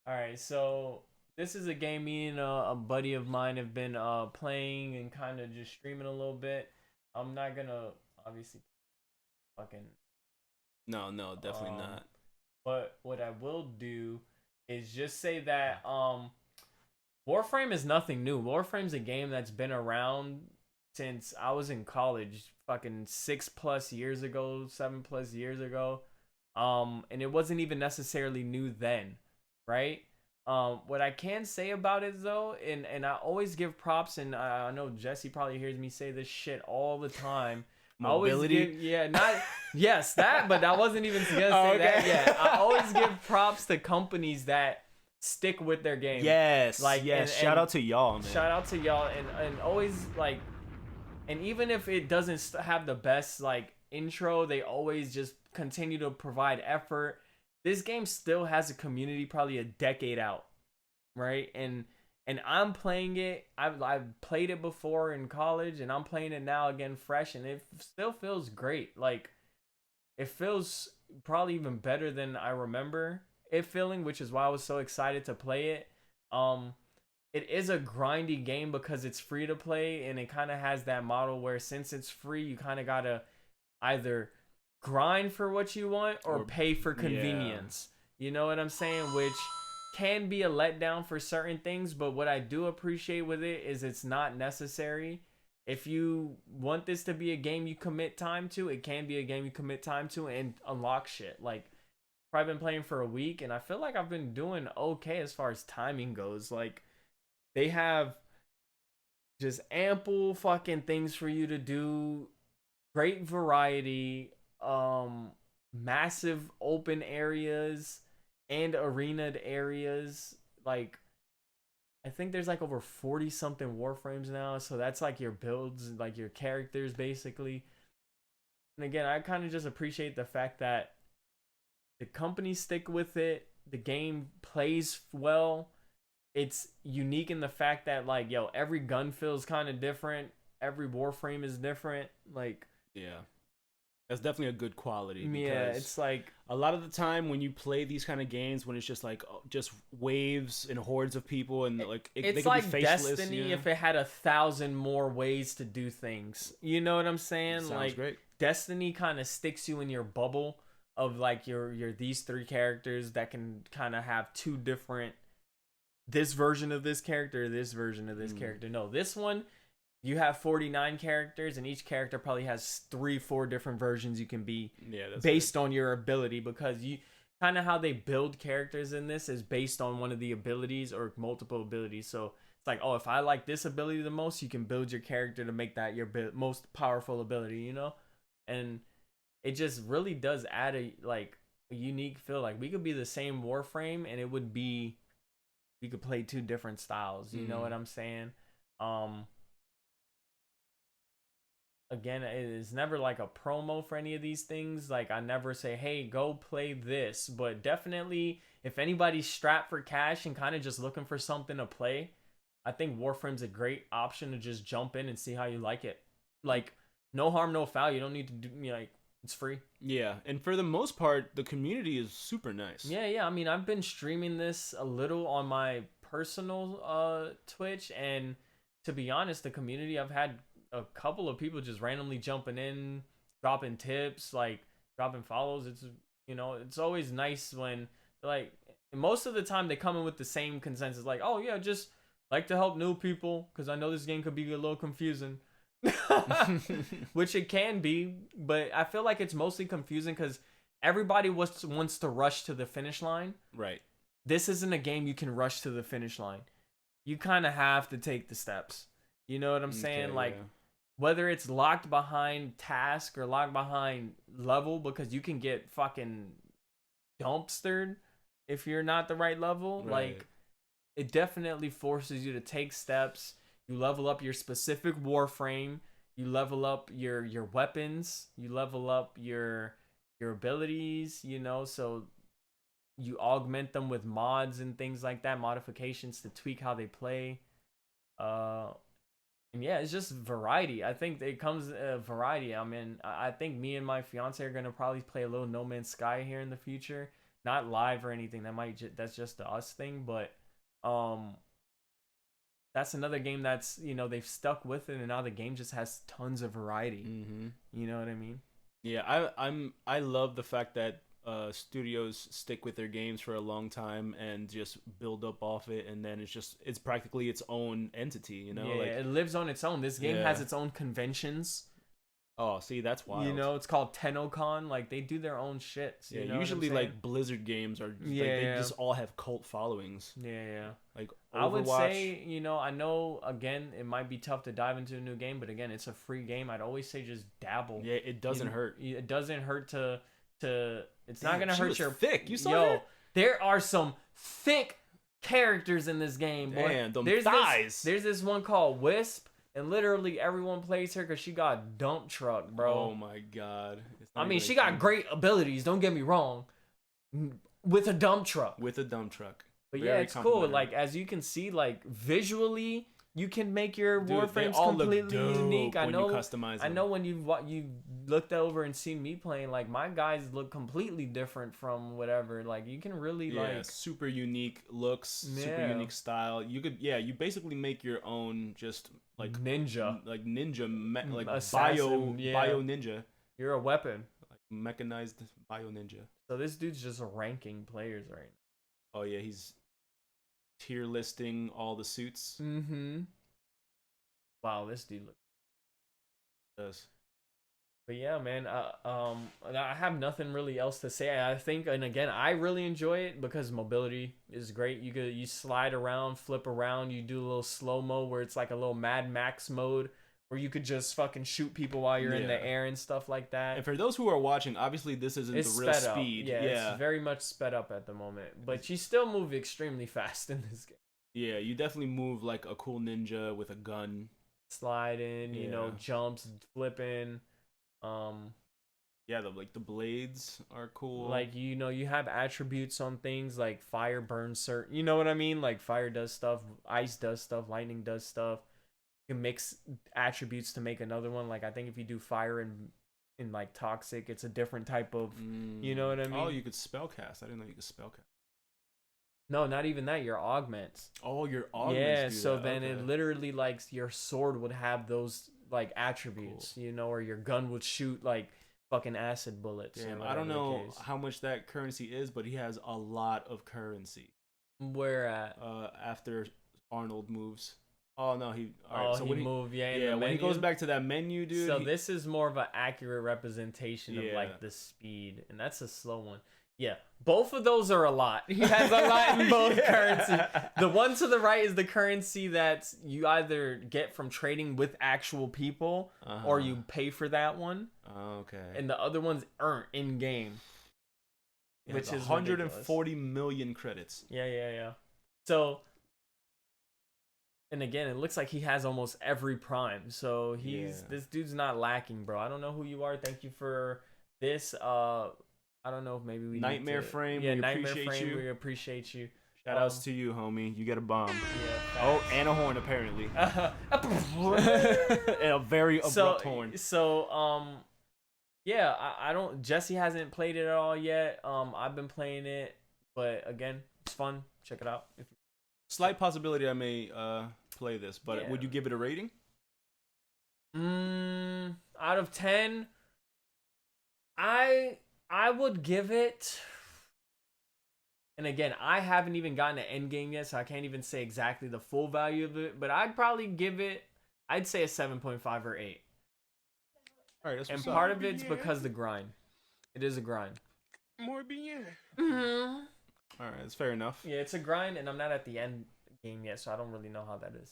All right, so this is a game me and a buddy of mine have been playing and kind of just streaming a little bit. I'm not gonna obviously fucking No, no, definitely um, not. but what I will do is just say that Warframe is nothing new. Warframe's a game that's been around since I was in college, fucking 6 plus years ago, 7 plus years ago. And it wasn't even necessarily new then, right? What I can say about it though, and I always give props, and I know Jesse probably hears me say this shit all the time. I always Mobility. give, yeah, not, yes, that, but I wasn't even gonna Oh, say that okay. yet. I always give props to companies that stick with their game, Yes, like, yes. Shout out to y'all, man. shout out to y'all, and always like, and even if it doesn't have the best like intro, they always just continue to provide effort. This game still has a community probably a decade out, right? And I'm playing it. I've played it before in college, and I'm playing it now again fresh, and it still feels great. Like, it feels probably even better than I remember it feeling, which is why I was so excited to play it. Um, it is a grindy game because it's free to play, and it kind of has that model where since it's free, you kind of gotta either grind for what you want or Or pay for yeah. convenience. You know what I'm saying? Which can be a letdown for certain things, but what I do appreciate with it is it's not necessary. If you want this to be a game you commit time to, it can be a game you commit time to and unlock shit. Like, I've been playing for a week, and I feel like I've been doing okay as far as timing goes. Like, they have just ample fucking things for you to do, great variety, massive open areas and arenaed areas. Like, I think there's like over 40 something warframes now, so that's like your builds, like your characters basically. And again, I kind of just appreciate the fact that the company stick with it, the game plays well. It's unique in the fact that, like, yo, every gun feels kind of different, every warframe is different. Like, Yeah. That's definitely a good quality yeah, because it's like, a lot of the time when you play these kind of games, when it's just like just waves and hordes of people and they it's could be like faceless, Destiny if it had 1,000 more ways to do things. You know what I'm saying? Sounds Like, great. Destiny kind of sticks you in your bubble of like your these three characters that can kind of have two different, this version of this character, this version of this Mm. character. No, this one you have 49 characters, and each character probably has 3 4 different versions you can be Yeah, that's good. based on your ability, because you kind of how they build characters in this is based on one of the abilities or multiple abilities. So it's like, oh, if I like this ability the most, you can build your character to make that your most powerful ability, and it just really does add a unique feel. Like, we could be the same warframe, and it would be, we could play two different styles, you know what Mm. I'm saying? um Again, it is never like a promo for any of these things. Like, I never say, hey, go play this. But definitely, if anybody's strapped for cash and kind of just looking for something to play, I think Warframe's a great option to just jump in and see how you like it. Like, no harm, no foul. You don't need to do, like, it's free. Yeah, and for the most part, the community is super nice. Yeah, yeah. I mean, I've been streaming this a little on my personal Twitch, and to be honest, the community, I've had a couple of people just randomly jumping in, dropping tips, like dropping follows. It's always nice when, like, most of the time they come in with the same consensus, like, oh yeah, just like to help new people because I know this game could be a little confusing. Which it can be, but I feel like it's mostly confusing because everybody wants to rush to the finish line. Right. This isn't a game you can rush to the finish line. You kind of have to take the steps. You know what I'm saying? Okay, Like, yeah. whether it's locked behind task or locked behind level, because you can get fucking dumpstered if you're not the right level. Right. Like, it definitely forces you to take steps. You level up your specific warframe. You level up your weapons. You level up your abilities. So you augment them with mods and things like that, modifications to tweak how they play. Uh, and yeah, it's just variety. I think it comes variety. I mean, I think me and my fiance are gonna probably play a little No Man's Sky here in the future. not live or anything. That's just the us thing, but that's another game that's, they've stuck with it, and now the game just has tons of variety. Mm-hmm. You know what I mean? Yeah, I love the fact that studios stick with their games for a long time and just build up off it, and then it's practically its own entity, Yeah, like it lives on its own. This game Yeah. has its own conventions. oh, see, that's wild. It's called TennoCon. Like, they do their own shit. Yeah, You know usually what I'm saying? like Blizzard games are like, Yeah. they just all have cult followings. Yeah. Like I would Overwatch. say, I know, again, it might be tough to dive into a new game, but again, it's a free game. I'd always say just dabble. Yeah, it doesn't hurt. It doesn't hurt to it's not Damn, gonna she hurt was your thick. You saw yo. her? There are some thick characters in this game, boy. Damn, them there's thighs. There's this one called Wisp, and literally everyone plays her because she got a dump truck, bro. Oh my god. It's not I mean, even she a got game. great abilities. Don't get me wrong. With a dump truck. With a dump truck. But Very yeah, it's cool. complimentary. Like, as you can see, like, visually, you can make your Dude, they Warframes all look completely dope unique. I when know. you customize I them. know when you looked over and seen me playing, like, my guys look completely different from whatever. Like, you can really like super unique looks, super Yeah. unique style. You basically make your own, just like ninja. like ninja, like Assassin, yeah. bio ninja, You're a weapon. like mechanized bio ninja. So this dude's just ranking players right Oh yeah, he's tier listing all the suits. now. Mm-hmm. Wow, this dude looks. Does. But yeah, man, I have nothing really else to say. I think, and again, I really enjoy it because mobility is great. You slide around, flip around, you do a little slow mo where it's like a little Mad Max mode where you could just fucking shoot people while you're in the Yeah. air and stuff like that. And for those who are watching, obviously this isn't It's the real sped up. speed. Yeah, Yeah, it's very much sped up at the moment, but you still move extremely fast in this game. yeah, you definitely move like a cool ninja with a gun. Sliding, Yeah. jumps, flipping. Yeah, the blades are cool. Like, you have attributes on things like fire burns certain, you know what I mean? Like, fire does stuff, ice does stuff, lightning does stuff. You can mix attributes to make another one. Like, I think if you do fire in like toxic, it's a different type of, you know what I mean? Oh, you could spellcast. I didn't know you could spellcast. No, not even that, your augments. Oh, your augments. Yeah, do so that. then Okay. it literally, like, your sword would have those like attributes, or your gun would shoot like fucking acid bullets. Damn, or I don't whatever the know case. how much that currency is, but he has a lot of currency. Where at? After Arnold moves. Oh no, he. All right, so he when moved, in yeah, the when he goes menu. back to that menu, dude. So this is more of an accurate representation of Yeah. like the speed, and that's a slow one. Yeah, both of those are a lot. He has a lot in both currency. The one to the right is the currency that you either get from trading with actual people, or you pay for that one, Okay. and the other one's earned in game, Yeah, which it's is 140 million credits. Yeah. So, and again, it looks like he has almost every prime. So this dude's not lacking, bro. I don't know who you are. Thank you for this. I don't know if maybe we Nightmare need to, Frame, Yeah, we Nightmare appreciate Frame. you. We appreciate you. Shout outs to you, homie. You get a bomb. Yeah. Oh, and a horn apparently. And a very abrupt horn. So yeah, I don't. Jesse hasn't played it at all yet. I've been playing it, but again, it's fun. Check it out. Slight possibility I may play this, but Yeah. would you give it a rating? Out of 10, I would give it. And again, I haven't even gotten an end game yet, so I can't even say exactly the full value of it. But I'd probably give it. I'd say a 7.5 or 8. All right, that's And what's part up. of it's because the grind. It is a grind. Muy bien. Mm-hmm. All right, that's fair enough. Yeah, it's a grind, and I'm not at the end game yet, so I don't really know how that is.